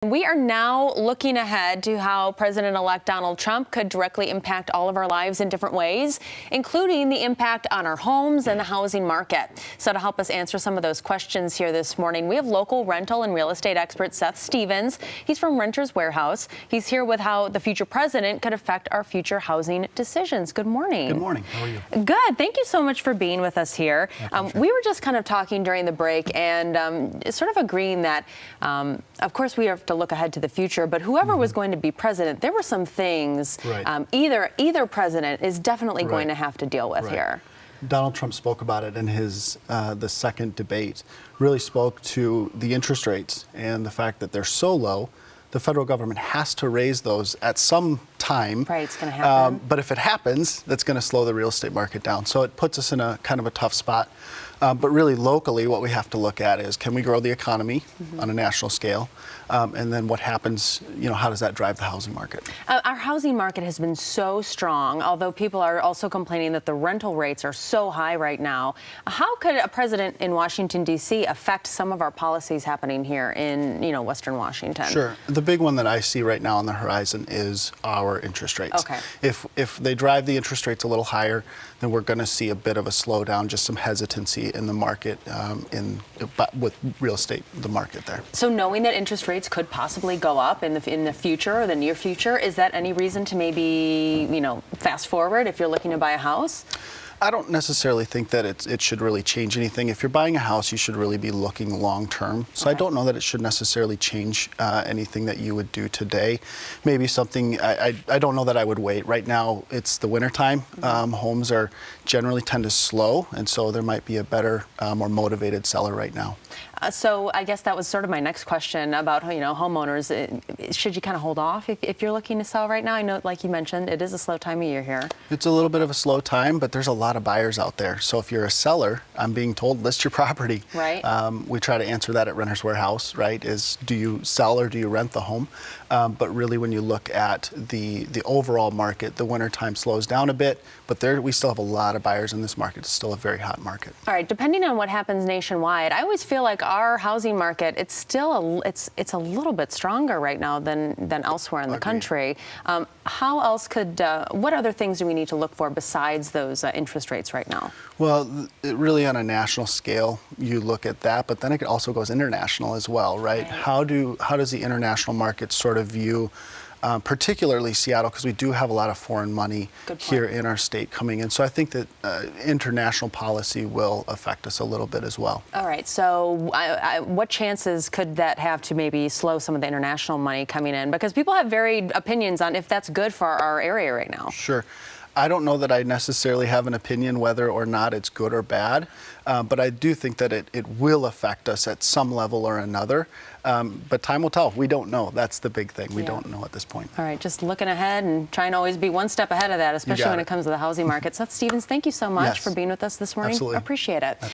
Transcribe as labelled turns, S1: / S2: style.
S1: We are now looking ahead to how President-elect Donald Trump could directly impact all of our lives in different ways, including the impact on our homes and the housing market. So to help us answer some of those questions here this morning, we have local rental and real estate expert Seth Stephens. He's from Renters Warehouse. He's here with how the future president could affect our future housing decisions. Good morning.
S2: Good morning. How are you?
S1: Good. Thank you so much for being with us here. We were just kind of talking during the break and sort of agreeing that, of course, we have to look ahead to the future, but whoever was going to be president, there were some things either president is definitely going to have to deal with here.
S2: Donald Trump spoke about it in his the second debate, really spoke to the interest rates and the fact that they're so low. The federal government has to raise those at some time.
S1: Right, it's going to happen.
S2: But if it happens, that's going to slow the real estate market down. So it puts us in a kind of a tough spot. But really locally, what we have to look at is, can we grow the economy on a national scale? And then what happens, how does that drive the housing market?
S1: Our housing market has been so strong, although people are also complaining that the rental rates are so high right now. How could a president in Washington, D.C. affect some of our policies happening here in, Western Washington?
S2: Sure. The big one that I see right now on the horizon is our interest rates.
S1: Okay.
S2: If they drive the interest rates a little higher, then we're going to see a bit of a slowdown, just some hesitancy in the market, with real estate, the market there.
S1: So knowing that interest rates could possibly go up in the future or the near future, is that any reason to maybe, fast forward if you're looking to buy a house?
S2: I don't necessarily think that it should really change anything. If you're buying a house, you should really be looking long term. So I don't know that it should necessarily change anything that you would do today. Maybe something, I don't know that I would wait. Right now, it's the winter time. Homes are generally tend to slow, and so there might be a better, more motivated seller right now.
S1: So I guess that was sort of my next question about, homeowners. Should you kind of hold off if you're looking to sell right now? I know, like you mentioned, it is a slow time of year here. It's
S2: a little bit of a slow time, but there's a lot of buyers out there. So if you're a seller, I'm being told, list your property.
S1: Right.
S2: We try to answer that at Renters Warehouse, right? Is do you sell or do you rent the home? But really, when you look at the overall market, the winter time slows down a bit, but we still have a lot of buyers in this market. It's still a very hot market.
S1: All right. Depending on what happens nationwide, I always feel like our housing market, it's still it's a little bit stronger right now than elsewhere in the country. How else what other things do we need to look for besides those interest rates right now?
S2: Well, really on a national scale, you look at that, but then it also goes international as well, right? How does the international market sort of view, particularly Seattle, because we do have a lot of foreign money here in our state coming in. So I think that international policy will affect us a little bit as well.
S1: All right. So what chances could that have to maybe slow some of the international money coming in? Because people have varied opinions on if that's good for our area right now.
S2: Sure. I don't know that I necessarily have an opinion whether or not it's good or bad, but I do think that it will affect us at some level or another. But time will tell. We don't know. That's the big thing. We don't know at this point.
S1: All right. Just looking ahead and trying to always be one step ahead of that, especially when it comes to the housing market. Seth Stephens, thank you so much for being with us this morning.
S2: Absolutely.
S1: Appreciate it.